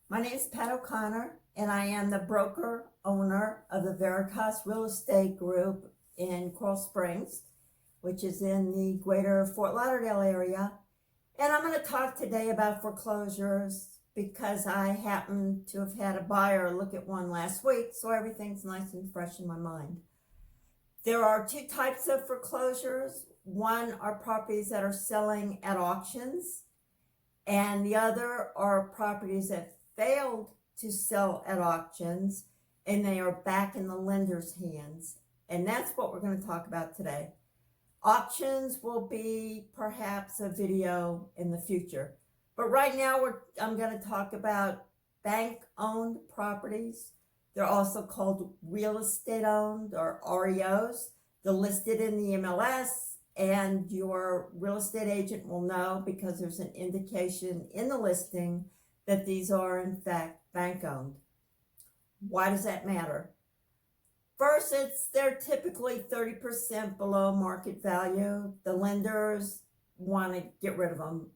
My name is Pat O'Connor, and I am the broker owner of the Veritas Real Estate Group in Coral Springs, which is in the greater Fort Lauderdale area. And I'm going to talk today about foreclosures because I happen to have had a buyer look at one last week, so everything's nice and fresh in my mind. There are two types of foreclosures. One are properties that are selling at auctions, and the other are properties that failed to sell at auctions and they are back in the lender's hands. And that's what we're going to talk about today. Auctions will be perhaps a video in the future, but right now I'm going to talk about bank-owned properties. They're also called real estate owned or REOs. They're listed in the MLS, and your real estate agent will know because there's an indication in the listing that these are in fact bank-owned. Why does that matter? First, they're typically 30% below market value. The lenders want to get rid of them.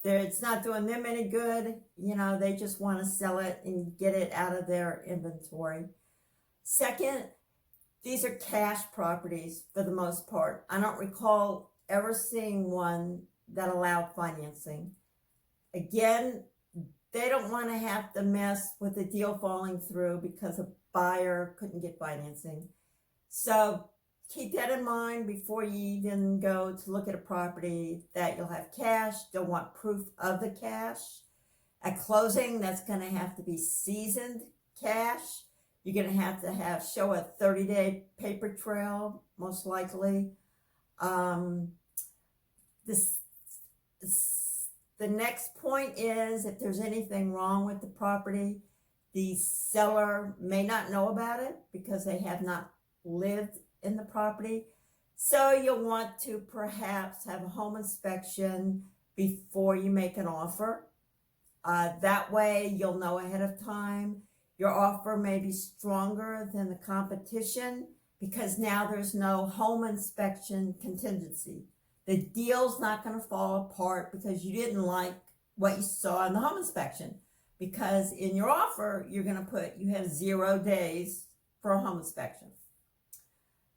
It's not doing them any good. They just want to sell it and get it out of their inventory. Second, these are cash properties for the most part. I don't recall ever seeing one that allowed financing. Again, they don't want to have to mess with the deal falling through because a buyer couldn't get financing. So keep that in mind before you even go to look at a property, that you'll have cash. You'll want proof of the cash. At closing, that's going to have to be seasoned cash. You're going to have show a 30-day paper trail, most likely. The next point is, if there's anything wrong with the property, the seller may not know about it because they have not lived in the property. So you'll want to perhaps have a home inspection before you make an offer. That way you'll know ahead of time. Your offer may be stronger than the competition because now there's no home inspection contingency. The deal's not going to fall apart because you didn't like what you saw in the home inspection, because in your offer, you're going to put you have 0 days for a home inspection.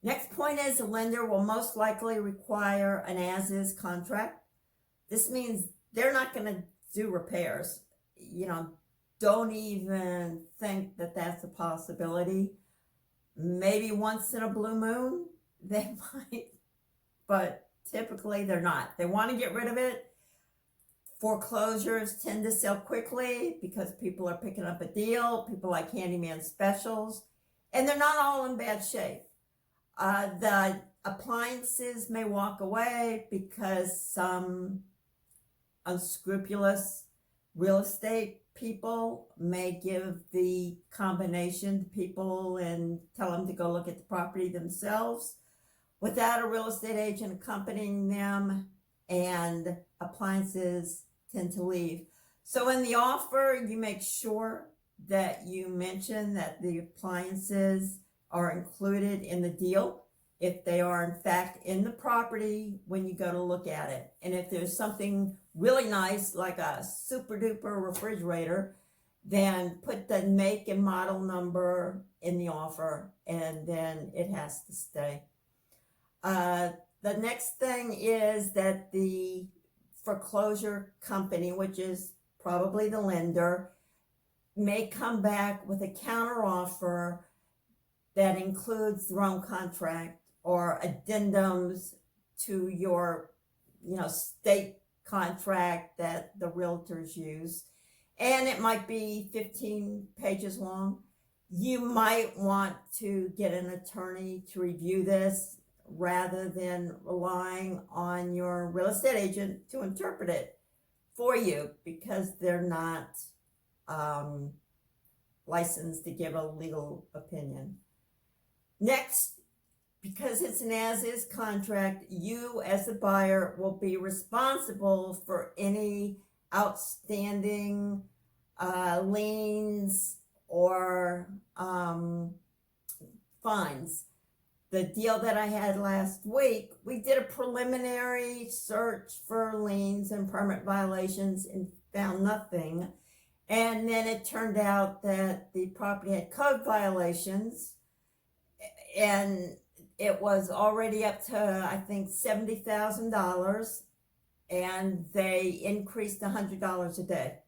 Next point is, the lender will most likely require an as-is contract. This means they're not going to do repairs. Don't even think that that's a possibility. Maybe once in a blue moon, they might, but typically they're not. They want to get rid of it. Foreclosures tend to sell quickly because people are picking up a deal. People like handyman specials, and they're not all in bad shape. The appliances may walk away because some unscrupulous real estate people may give the combination to people and tell them to go look at the property themselves without a real estate agent accompanying them, and appliances tend to leave. So in the offer, you make sure that you mention that the appliances are included in the deal if they are in fact in the property when you go to look at it. And if there's something really nice like a super duper refrigerator, then put the make and model number in the offer, and then it has to stay. The next thing is that the foreclosure company, which is probably the lender, may come back with a counter offer that includes their own contract or addendums to your state contract that the realtors use, and it might be 15 pages long. You might want to get an attorney to review this rather than relying on your real estate agent to interpret it for you, because they're not licensed to give a legal opinion. Next, because it's an as-is contract, you as the buyer will be responsible for any outstanding liens or fines. The deal that I had last week, we did a preliminary search for liens and permit violations and found nothing. And then it turned out that the property had code violations, and it was already up to, I think, $70,000, and they increased $100 a day.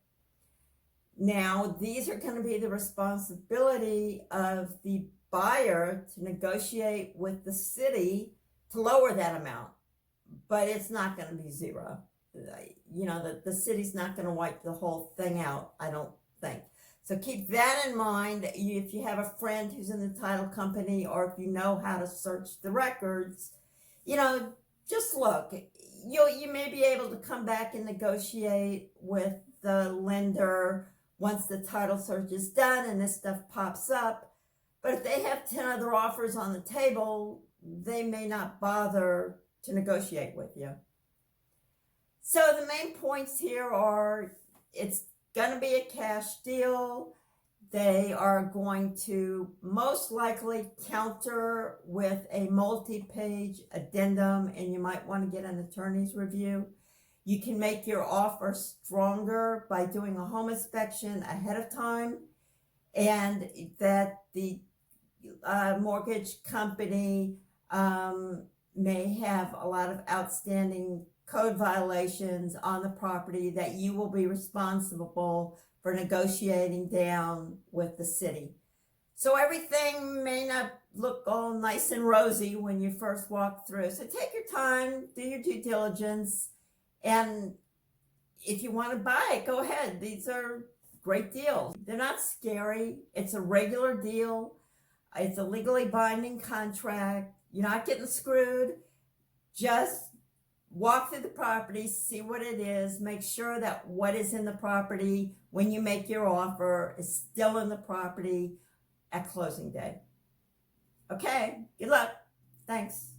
Now, these are going to be the responsibility of the buyer to negotiate with the city to lower that amount, but it's not going to be zero. You know, the city's not going to wipe the whole thing out, I don't think. So keep that in mind. If you have a friend who's in the title company, or if you know how to search the records, you know, just look. You may be able to come back and negotiate with the lender once the title search is done and this stuff pops up. But if they have 10 other offers on the table, they may not bother to negotiate with you. So the main points here are, it's going to be a cash deal. They are going to most likely counter with a multi-page addendum, and you might want to get an attorney's review. You can make your offer stronger by doing a home inspection ahead of time, and that the mortgage company may have a lot of outstanding code violations on the property that you will be responsible for negotiating down with the city. So everything may not look all nice and rosy when you first walk through. So take your time, do your due diligence, and if you want to buy it, go ahead. These are great deals. They're not scary. It's a regular deal. It's a legally binding contract. You're not getting screwed. Just walk through the property, see what it is, make sure that what is in the property when you make your offer is still in the property at closing day. Okay, good luck. Thanks.